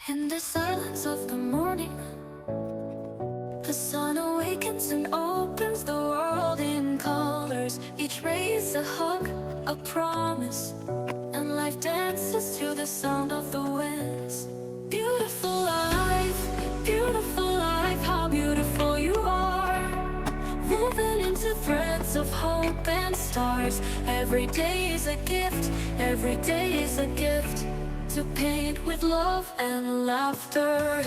In the silence of the morning, the sun awakens and opens the world in colors. Each ray is a hug, a promise, and life dances to the sound of the winds. Beautiful life, how beautiful you are. Woven into threads of hope and stars. Every day is a gift, every day is a gift, to paint with love and laughter.